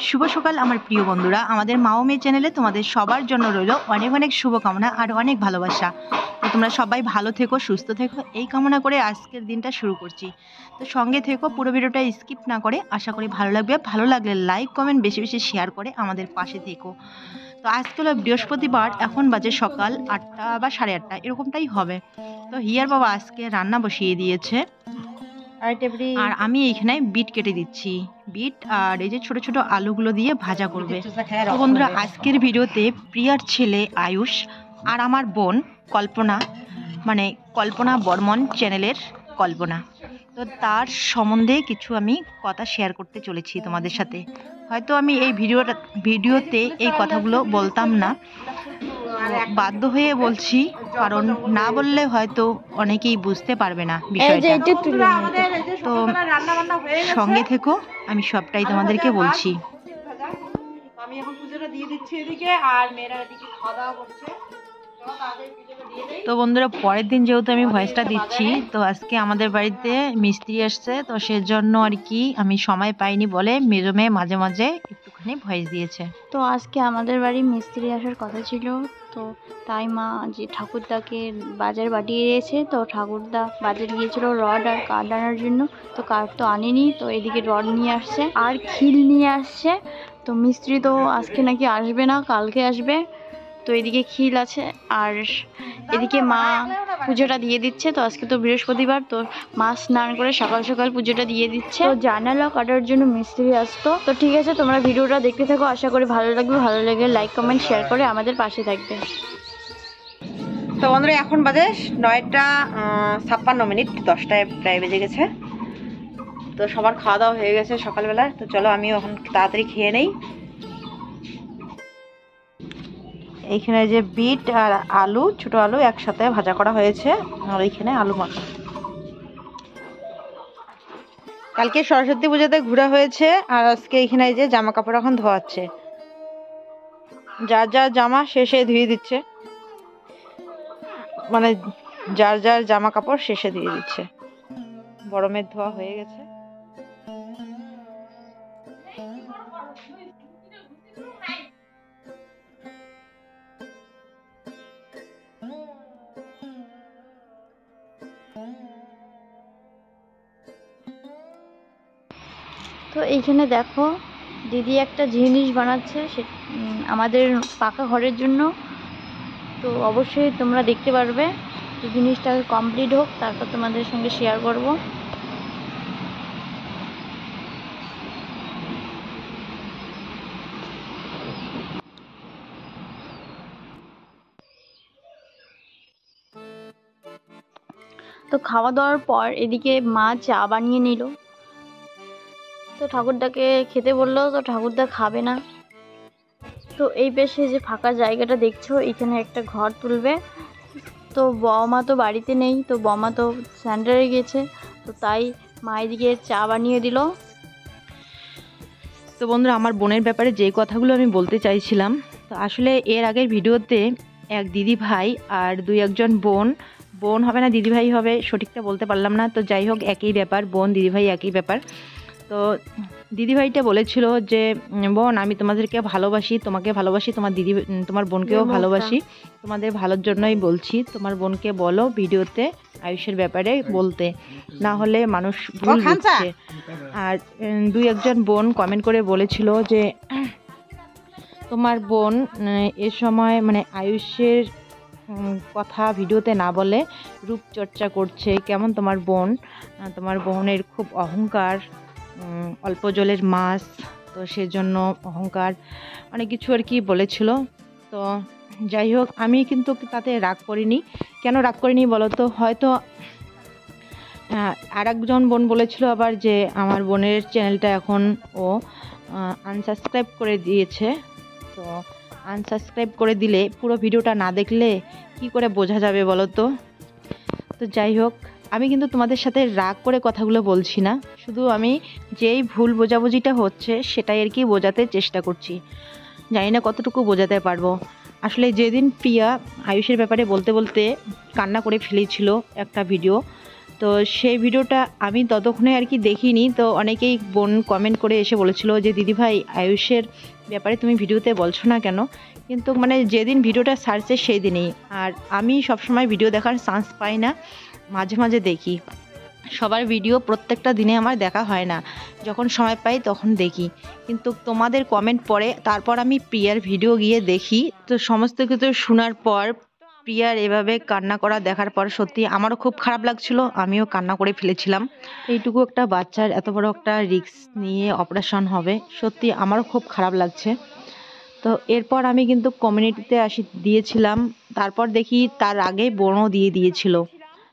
শুভ সকাল আমার প্রিয় বন্ধুরা, আমাদের মা ও মেয়ে চ্যানেলে তোমাদের সবার জন্য রইল অনেক অনেক শুভকামনা আর অনেক ভালোবাসা। তো তোমরা সবাই ভালো থেকো, সুস্থ থেকো, এই কামনা করে আজকের দিনটা শুরু করছি। তো সঙ্গে থেকো, পুরো ভিডিওটা স্কিপ না করে। আশা করি ভালো লাগবে। ভালো লাগলে লাইক কমেন্ট বেশি বেশি শেয়ার করে আমাদের পাশে থেকো। তো আজকে হলো বৃহস্পতিবার, এখন বাজে সকাল 8টা বা 8:30 এরকমটাই হবে। তো হিয়ার বাবা আজকে রান্না বসিয়ে দিয়েছে আর আমি এইখানে বিট কেটে দিচ্ছি। বিট আর এই যে ছোট ছোট আলুগুলো দিয়ে ভাজা করবে। তো বন্ধুরা, আজকের ভিডিওতে প্রিয়ার ছেলে আয়ুষ আর আমার বোন কল্পনা, মানে কল্পনা বর্মন চ্যানেলের কল্পনা, তো তার সম্বন্ধে কিছু আমি কথা শেয়ার করতে চলেছি তোমাদের সাথে। হয়তো আমি এই ভিডিওতে এই কথাগুলো বলতাম না, বাধ্য হয়ে বলছি, কারণ না বললে হয়তো অনেকেই বুঝতে পারবে না বিষয়টা। তো সঙ্গে থেকো, আমি সবটাই তোমাদেরকে বলছি। আমি এখন পুজোটা দিয়ে দিচ্ছি এদিকে, আর মেয়েরা এদিকে খাওয়া দাওয়া করছে। তো বন্ধুরা, পরের দিন যেহেতু আমি ভয়েসটা দিচ্ছি, তো আজকে আমাদের বাড়িতে মিস্ত্রি আসছে, তো সেজন্য আর কি আমি সময় পাইনি বলে মেজো মেয়ে মাঝে মাঝে একটুখানি ভয়েস দিয়েছে। তো আজকে আমাদের বাড়ি মিস্ত্রি আসার কথা ছিল, তো তাই মা যে ঠাকুরদাকে বাজার পাঠিয়ে দিয়েছে। তো ঠাকুরদা বাজার গিয়েছিল রড আর কাঠ আনার জন্য, তো কাঠ তো আনেনি, তো এদিকে রড নিয়ে আসছে আর খিল নিয়ে আসছে। তো মিস্ত্রি তো আজকে নাকি আসবে না, কালকে আসবে। তো এদিকে খিল আছে আর এদিকে মা পুজোটা দিয়ে দিচ্ছে। তো আজকে তো বৃহস্পতিবার, তো মা স্নান করে সকাল সকাল পুজোটা দিয়ে দিচ্ছে। তো জানালা কাটার জন্য মিস্ত্রি আসতো। তো ঠিক আছে, তোমরা ভিডিওটা দেখতে থাকো, আশা করি ভালো লাগবে। ভালো লাগলে লাইক কমেন্ট শেয়ার করে আমাদের পাশে থাকবে। তো বন্ধুরা, এখন বাজে 9টা 56 10টায় প্রায় বেজে গেছে। তো সবার খাওয়া দাওয়া হয়ে গেছে সকালবেলা। তো চলো আমি এখন তাড়াতাড়ি খেয়ে নেই। এইখানে যে বিট আর আলু, ছোট আলু একসাথে ভাজা করা হয়েছে, আর এইখানে আলু মাখা। কালকে সরস্বতী পূজাতে ঘোরা হয়েছে, আর আজকে এইখানে এই যে জামা কাপড় এখন ধোয়াচ্ছে। যার যার জামা শেষে ধুয়ে দিচ্ছে, মানে যার যার জামা কাপড় শেষে দিয়ে দিচ্ছে। বড় মেয়ের ধোয়া হয়ে গেছে। তো এইখানে দেখো দিদি একটা জিনিস বানাচ্ছে, সে আমাদের পাকা ঘরের জন্য। তো অবশ্যই তোমরা দেখতে পারবে। তো জিনিসটা কমপ্লিট হোক, তারপর তোমাদের সঙ্গে শেয়ার করব। তো খাওয়া দাওয়ার পর এদিকে মা চা বানিয়ে নিল। তো ঠাকুরদাকে খেতে বললো, তো ঠাকুরদা খাবে না। তো এই পাশে যে ফাঁকা জায়গাটা দেখছো, এখানে একটা ঘর তুলবে। তো বৌমা তো বাড়িতে নেই, তো বৌমা তো সেন্টারে গেছে, তো তাই মা এদিকে চা বানিয়ে দিল। তো বন্ধুরা, আমার বোনের ব্যাপারে যে কথাগুলো আমি বলতে চাইছিলাম, তো আসলে এর আগের ভিডিওতে এক দিদি ভাই আর একজন বোন হবে না দিদি ভাই হবে, সঠিকটা বলতে পারলাম না। তো যাই হোক, একই ব্যাপার, বোন দিদি ভাই একই ব্যাপার। তো দিদিভাইটা বলেছিল যে বোন, আমি তোমাদেরকে ভালোবাসি, তোমাকে ভালোবাসি, তোমার বোনকেও ভালোবাসি, তোমাদের ভালোর জন্যই বলছি। তোমার বোনকে বলো ভিডিওতে আয়ুষের ব্যাপারে বলতে, না হলে মানুষ ভুল বুঝছে। আর একজন বোন কমেন্ট করে বলেছিল যে তোমার বোন এ সময় মানে আয়ুষের কথা ভিডিওতে না বলে রূপচর্চা করছে, কেমন তোমার বোনের খুব অহংকার, অল্প জলের মাছ, তো সেজন্য অহংকার, অনেক কিছু আর কি বলেছিল। তো যাই হোক, আমি কিন্তু তাতে রাগ করিনি। কেন রাগ করিনি বলো তো? হয়তো আর একজন বোন বলেছিল আবার যে আমার বোনের চ্যানেলটা এখন ও আনসাবস্ক্রাইব করে দিয়েছে। তো আনসাবস্ক্রাইব করে দিলে পুরো ভিডিওটা না দেখলে কি করে বোঝা যাবে বলো তো? তো যাই হোক, আমি কিন্তু তোমাদের সাথে রাগ করে কথাগুলো বলছি না, শুধু আমি যেই ভুল বোঝাবুঝিটা হচ্ছে সেটাই আর কি বোঝাতে চেষ্টা করছি। জানি না কতটুকু বোঝাতে পারবো। আসলে যেদিন প্রিয়া আয়ুষের ব্যাপারে বলতে বলতে কান্না করে ফেলেছিল একটা ভিডিও, তো সেই ভিডিওটা আমি ততক্ষণে আর কি দেখিনি। তো অনেকেই বোন কমেন্ট করে এসে বলেছিল যে দিদিভাই আয়ুষের ব্যাপারে তুমি ভিডিওতে বলছো না কেন, কিন্তু মানে যেদিন ভিডিওটা ছাড়ছে সেই দিনই। আর আমি সবসময় ভিডিও দেখার চান্স পাই না, মাঝে মাঝে দেখি। সবার ভিডিও প্রত্যেকটা দিনে আমার দেখা হয় না, যখন সময় পাই তখন দেখি। কিন্তু তোমাদের কমেন্ট পড়ে তারপর আমি প্রিয়ার ভিডিও গিয়ে দেখি। তো সমস্ত কিছু শোনার পর, প্রিয়ার এভাবে কান্না করা দেখার পর সত্যি আমারও খুব খারাপ লাগছিল, আমিও কান্না করে ফেলেছিলাম। এইটুকু একটা বাচ্চার এত বড় একটা রিস্ক নিয়ে অপারেশন হবে, সত্যি আমারও খুব খারাপ লাগছে। তো এরপর আমি কিন্তু কমিউনিটিতে দিয়েছিলাম, তারপর দেখি তার আগে বোনও দিয়েছিল।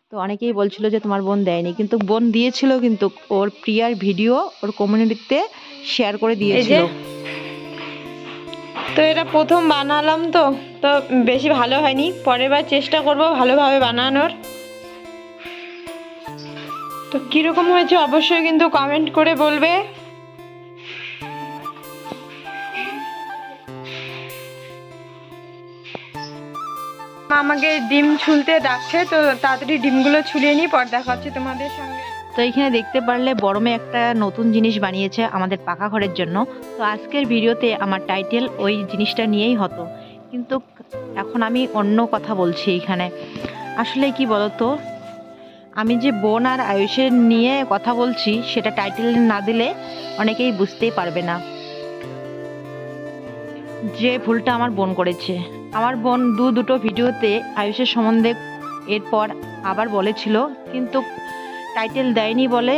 তো অনেকেই বলছিল যে তোমার বোন দেয়নি, কিন্তু বোন দিয়েছিল, কিন্তু ওর প্রিয়ার ভিডিও ওর কমিউনিটিতে শেয়ার করে দিয়েছিল। তো এটা প্রথম বানালাম, তো তো বেশি ভালো হয়নি, পরের বার চেষ্টা করব ভালোভাবে বানানোর। তো কীরকম হয়েছে অবশ্যই কিন্তু কমেন্ট করে বলবে। আমাকে ডিম ছুলতে ডাকছে, তো তাড়াতাড়ি ডিমগুলো ছুলিয়ে নিই, পর দেখা হচ্ছে তোমাদের সঙ্গে। তো এখানে দেখতে পারলে বড় মেয়ে একটা নতুন জিনিস বানিয়েছে আমাদের পাকা ঘরের জন্য। তো আজকের ভিডিওতে আমার টাইটেল ওই জিনিসটা নিয়েই হতো, কিন্তু এখন আমি অন্য কথা বলছি এখানে। আসলে কি বলতো, আমি যে বোন আর আয়ুষের নিয়ে কথা বলছি সেটা টাইটেল না দিলে অনেকেই বুঝতেই পারবে না যে ভুলটা আমার বোন করেছে। আমার বোন দুটো ভিডিওতে আয়ুষের সম্বন্ধে এরপর আবার বলেছিল, কিন্তু টাইটেল দেয়নি বলে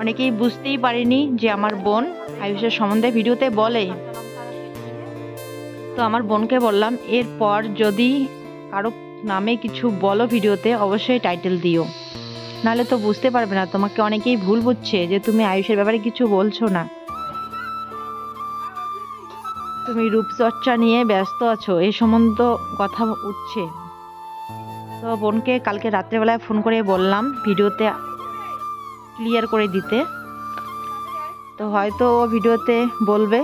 অনেকেই বুঝতেই পারেনি যে আমার বোন আয়ুষের সম্বন্ধে ভিডিওতে বলে। তো আমার বোনকে বললাম, এরপর যদি কারো নামে কিছু বলো ভিডিওতে অবশ্যই টাইটেল দিও, নাহলে তো বুঝতে পারবে না। তোমাকে অনেকেই ভুল বুঝছে যে তুমি আয়ুষের ব্যাপারে কিছু বলছো না, তুমি রূপচর্চা নিয়ে ব্যস্ত আছো, এই সম্বন্ধ কথা উঠছে। তো বোনকে কালকে রাত্রেবেলায় ফোন করে বললাম ভিডিওতে ক্লিয়ার করে দিতে, তো হয়তো ও ভিডিওতে বলবে।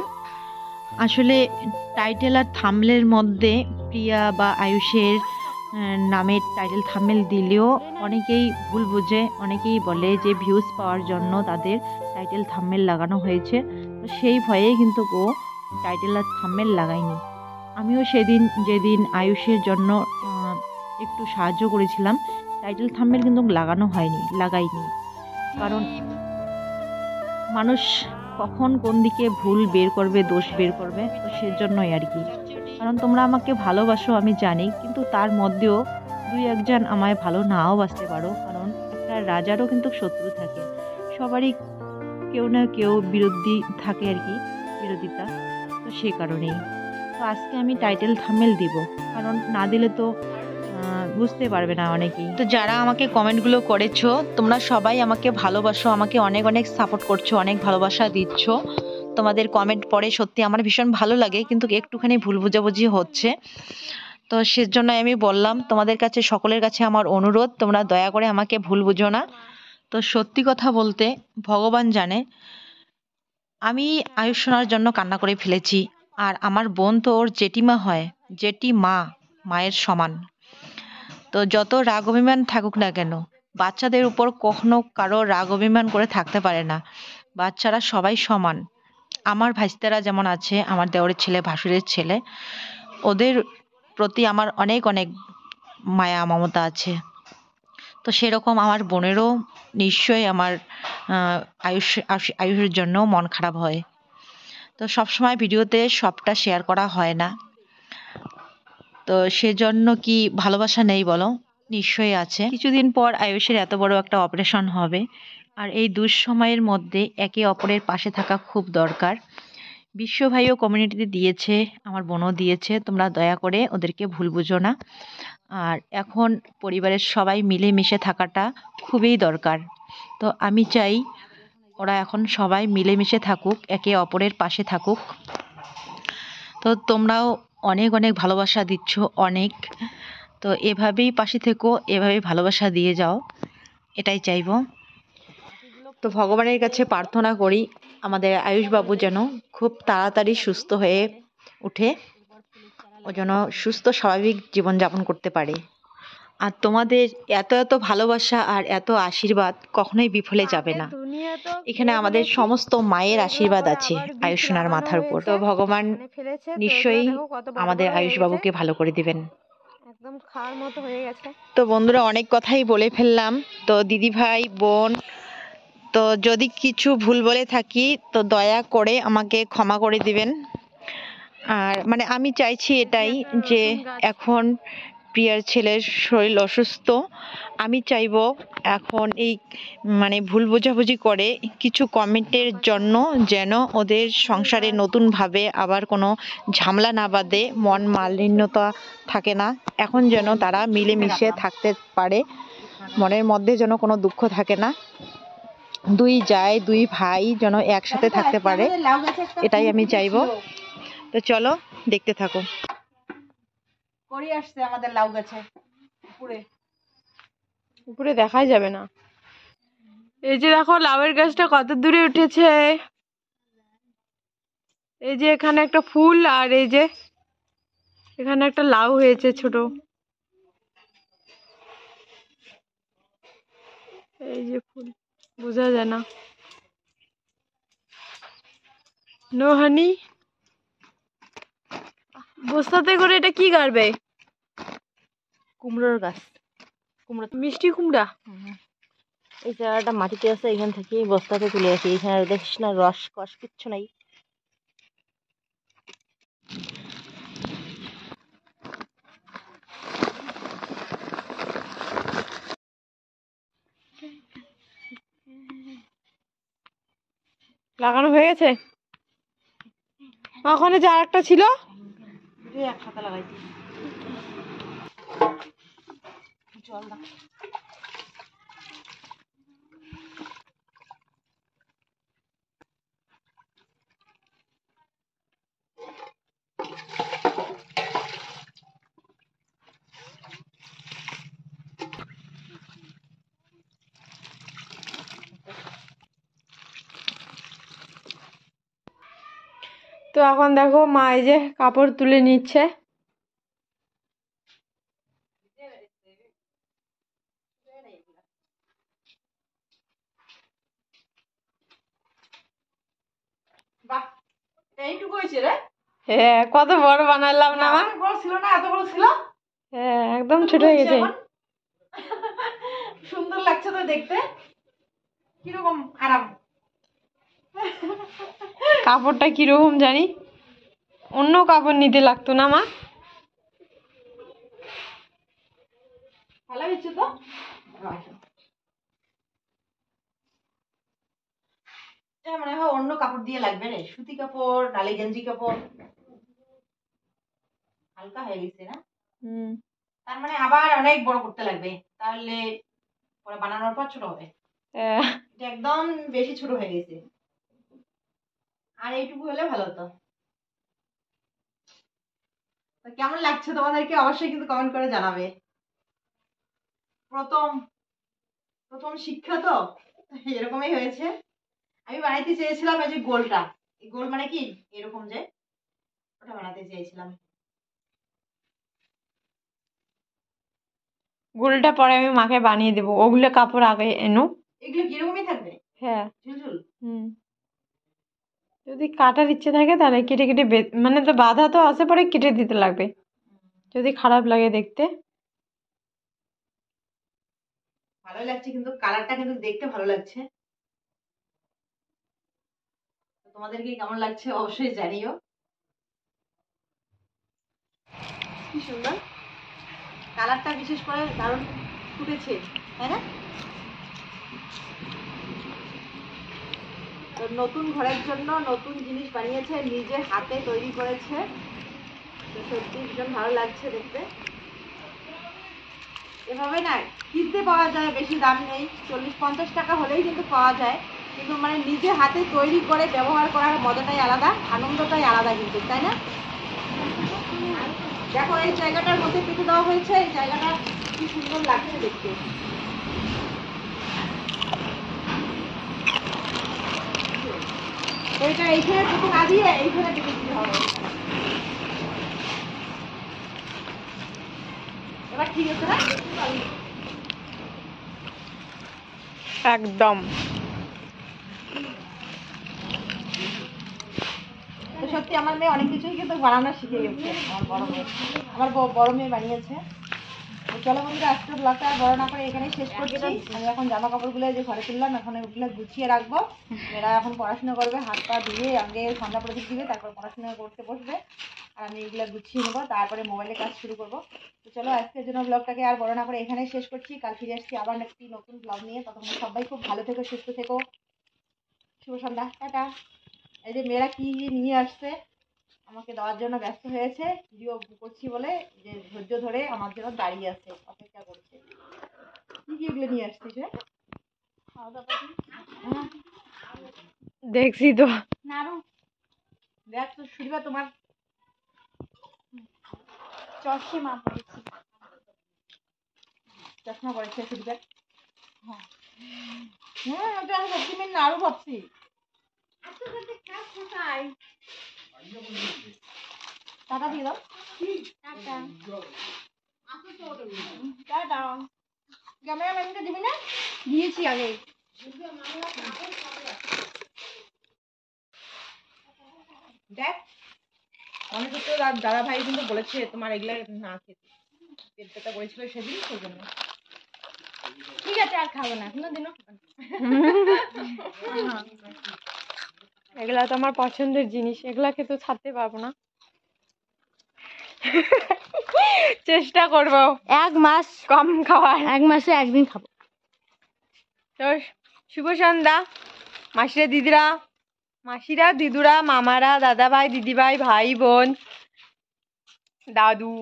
আসলে টাইটেল আর থাম্বনেলের মধ্যে প্রিয়া বা আয়ুষের নামের টাইটেল থাম্বনেল দিলেও অনেকেই ভুল বুঝে, অনেকেই বলে যে ভিউজ পাওয়ার জন্য তাদের টাইটেল থাম্বনেল লাগানো হয়েছে। তো সেই ভয়ে কিন্তু ও টাইটেল আর থাম্বনেল লাগায়নি। আমিও যেদিন আয়ুষের জন্য একটু সাহায্য করেছিলাম, টাইটেল থাম্বনেল কিন্তু লাগাইনি, কারণ মানুষ কখন কোন দিকে ভুল বের করবে, দোষ বের করবে, তো সেজন্যই আর কি। কারণ তোমরা আমাকে ভালোবাসো আমি জানি, কিন্তু তার মধ্যেও দুই একজন আমায় ভালো নাও বাসতে পারো, কারণ একটা রাজারও কিন্তু শত্রু থাকে, সবারই কেউ না কেউ বিরোধী থাকে আর কি, বিরোধিতা। তো সে কারণেই তো আজকে আমি টাইটেল থাম্বনেল দিব, কারণ না দিলে তো বুঝতে পারবে না অনেকেই। তো যারা আমাকে কমেন্টগুলো করেছো, তোমরা সবাই আমাকে ভালোবাসো, আমাকে অনেক অনেক সাপোর্ট করছো, অনেক ভালোবাসা দিচ্ছ। তোমাদের কমেন্ট পড়ে সত্যি আমার ভীষণ ভালো লাগে, কিন্তু একটুখানি ভুল বোঝাবুঝি হচ্ছে। তো সেজন্য আমি বললাম, তোমাদের কাছে সকলের কাছে আমার অনুরোধ, তোমরা দয়া করে আমাকে ভুল বুঝো না। তো সত্যি কথা বলতে ভগবান জানে আমি আয়ুষ সোনার জন্য কান্না করে ফেলেছি। আর আমার বোন তো ওর জেঠিমা হয়, জেঠিমা মায়ের সমান। তো যত রাগ অভিমান থাকুক না কেন, বাচ্চাদের উপর কখনো কারো রাগ অভিমান করে থাকতে পারে না, বাচ্চারা সবাই সমান। আমার ভাইস্তারা যেমন আছে, আমার দেওরের ছেলে, ভাসুরের ছেলে, ওদের প্রতি আমার অনেক অনেক মায়া মমতা আছে। তো সেরকম আমার বোনেরও নিশ্চয়ই আমার আয়ুষের জন্য মন খারাপ হয়। তো সবসময় ভিডিওতে সবটা শেয়ার করা হয় না, তো সেজন্য কি ভালোবাসা নেই বলো? নিশ্চয়ই আছে। কিছুদিন পর আয়ুষের এত বড় একটা অপারেশন হবে, আর এই দুঃসময়ের মধ্যে একে অপরের পাশে থাকা খুব দরকার। বিশ্ব ভাইও কমিউনিটিতে দিয়েছে, আমার বোনও দিয়েছে, তোমরা দয়া করে ওদেরকে ভুল বুঝো না। আর এখন পরিবারের সবাই মিলেমিশে থাকাটা খুবই দরকার। তো আমি চাই ওরা এখন সবাই মিলেমিশে থাকুক, একে অপরের পাশে থাকুক। তো তোমরাও অনেক অনেক ভালোবাসা দিচ্ছ, অনেক। তো এভাবেই পাশে থেকো, এভাবেই ভালোবাসা দিয়ে যাও, এটাই চাইবো। তো ভগবানের কাছে প্রার্থনা করি আমাদের আয়ুষবাবু যেন খুব তাড়াতাড়ি সুস্থ হয়ে ওঠে, ও যেন সুস্থ স্বাভাবিক জীবনযাপন করতে পারে। আর তোমাদের এত এত ভালোবাসা আর এত আশীর্বাদ কখনোই বিফলে যাবে না। এখানে আমাদের সমস্ত মায়ের আশীর্বাদ আছে আয়ুষ্মার মাথার উপর। তো ভগবান নিশ্চয়ই আমাদের আয়ুষ বাবুকে ভালো করে দিবেন। একদম খাওয়ার মতো হয়ে গেছে। তো বন্ধুরা অনেক কথাই বলে ফেললাম। তো দিদি ভাই বোন, তো যদি কিছু ভুল বলে থাকি তো দয়া করে আমাকে ক্ষমা করে দিবেন। আর মানে আমি চাইছি এটাই যে এখন প্রিয়ার ছেলের শরীর অসুস্থ, আমি চাইবো এখন এই মানে ভুল বোঝাবুঝি করে কিছু কমেন্টের জন্য যেন ওদের সংসারে নতুনভাবে আবার কোনো ঝামেলা না বাঁধে, মন মালিন্যতা থাকে না, এখন যেন তারা মিলেমিশে থাকতে পারে, মনের মধ্যে যেন কোনো দুঃখ থাকে না, দুই যায় দুই ভাই যেন একসাথে থাকতে পারে, এটাই আমি চাইবো। তো চলো দেখতে থাকো। করি আসছে আমাদের লাউ গাছে উপরে উপরে দেখাই যাবে না। এই যে দেখো লাউয়ের গাছটা কত দূরে উঠেছে। এই যে এখানে একটা ফুল, আর এই যে এখানে একটা লাউ হয়েছে ছোট। এই যে ফুল বোঝা যায় না। No honey. বস্তাতে করে এটা কি গাড়বে? কুমড়োর গাছ, কুমড়ো, মিষ্টি কুমড়া। এই চারাটা মাটিতে আছে, এখান থেকে বস্তাতে তুলে আসি। এখানে দেখিস না রস কষ কিচ্ছু নাই। লাগানো হয়ে গেছে। ওখানে যে আর একটা ছিল একসাথে লাগাইছি। জল দাও। তো এখন দেখো মা এই যে কাপড় তুলে নিচ্ছে। বাহ, এইটুকু হয়েছে রে। হ্যাঁ, কত বড় বানালাম না মা? বড় ছিল না, এত বড় ছিল। হ্যাঁ, একদম ছোট হয়ে গেছে। সুন্দর লাগছে তো দেখতে। কিরকম আরাম। কাপড়টা কিরকম জানি, অন্য কাপড় নিতে লাগতো না মা? ভালো হয়েছে তো। মনে হয় অন্য কাপড় দিয়ে লাগবে রে, সুতি কাপড় নালে গেঞ্জি কাপড়। হালকা হয়ে গেছে না? তার মানে আবার অনেক বড় করতে লাগবে, তাহলে পরে বানানোর পর ছোট হবে। এটা একদম বেশি ছোট হয়ে গেছে, আর এইটুকু হলে ভালো হতো। কেমন লাগছে তোমাদেরকে অবশ্যই কিন্তু কমেন্ট করে জানাবে। প্রথম প্রথম শিক্ষা তো এরকমই হয়েছে। আমি বানাইতে চেয়েছিলাম এই যে গোলটা, এই গোল মানে কি এরকম যে, ওটা বানাতে চেয়েছিলাম। গোলটা পরে আমি মাকে বানিয়ে দেবো। ওগুলো কাপড় আগে এনো। এগুলো কিরকমই থাকবে? হ্যাঁ। ঝুলঝুল। যদি কাটার ইচ্ছে থাকে তাহলে কেটে কেটে মানে তো বাধা তো আছে, পরে কেটে দিতে লাগবে যদি খারাপ লাগে দেখতে। ভালো লাগছে কিন্তু কালারটা কিন্তু দেখতে ভালো লাগছে। তোমাদেরকে কেমন লাগছে অবশ্যই জানিও। কি সুন্দর কালারটা, বিশেষ করে দারুণ ফুটেছে, তাই না? তো নতুন ঘরের জন্য নতুন জিনিস বানিয়েছে, নিজে হাতে তৈরি করেছে, তো সত্যি ভীষণ ভালো লাগছে দেখতে। এভাবে না কিনতে পাওয়া যায়, বেশি দাম নেই, 40-50 টাকা হলেই কিন্তু পাওয়া যায়, কিন্তু মানে নিজে হাতে তৈরি করে ব্যবহার করার মজাটাই আলাদা, আনন্দটাই আলাদা কিন্তু, তাই না? দেখো এই জায়গাটার মধ্যে পেতে দেওয়া হয়েছে, এই জায়গাটা কি সুন্দর লাগছে দেখতে। এইটা এইখানে প্রথম আজিয়ে এইখানে পেতে দিতে হবে। এবার ঠিক আছে না? একদম। তো সত্যি আমার মেয়ে অনেক কিছুই কিন্তু বানানো শিখে গেছে। আমার বড় মেয়ে, আমার বড় মেয়ে বানিয়েছে। তো চলো বন্ধুরা, আজকের ব্লগটা আর বড় না করে এখানেই শেষ করছি। আমি এখন জামা কাপড়গুলো যে ঘরে তুললাম, এখন ওগুলো গুছিয়ে রাখবো। মেয়েরা এখন পড়াশোনা করবে, হাত পা ধুয়ে আগে সন্ধ্যা প্রদীপ দিবে, তারপর পড়াশোনা করতে বসবে। আর আমি এগুলো গুছিয়ে নেবো, তারপরে মোবাইলে কাজ শুরু করবো। তো চলো আজকের জন্য ব্লগটাকে আর বড় না করে এখানেই শেষ করছি। কাল ফিরে আসছি আবার একটি নতুন ব্লগ নিয়ে। ততক্ষণ সবাই খুব ভালো থেকো, সুস্থ থেকো। শুভ সন্ধ্যা, টাটা। এই যে মেয়েরা কি নিয়ে আসছে আমাকে দেওয়ার জন্য ব্যস্ত হয়েছে, ভিডিও করছি বলে যে ধৈর্য ধরে আমার জন্য দাঁড়িয়ে আছে, অপেক্ষা করছে। কি কি এগুলো নিয়ে আসছিস রে? দেখছি তো। দেখ তো শুনবা তোমার চশমা পড়েছি। চশমা পড়েছে শুনবে। ওটা আমি সত্যি মিন না, আরো ভাবছি। টাকা দিয়ে দাও। ক্যামেরাম্যানকে দিবি না? দিয়েছি আগে। দেখ, অনেক তো দাদা ভাই কিন্তু বলেছে তোমার এগুলা না খেতে, পেট ব্যথা করেছিল সেদিন, সেই জন্য। ঠিক আছে, আর খাবো না, কোনোদিনও খাবো না। এগুলা তো আমার পছন্দের জিনিস, এগুলাকে তো ছাড়তে পারবো না। চেষ্টা করব 1 মাস, কম খাওয়ার। 1 মাসে একদিন খাবো। তো শুভ সন্ধ্যা মাসিরা, দিদুরা, মামারা, দাদা ভাই, দিদি ভাই, ভাই বোন, দাদু,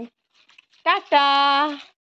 টাটা।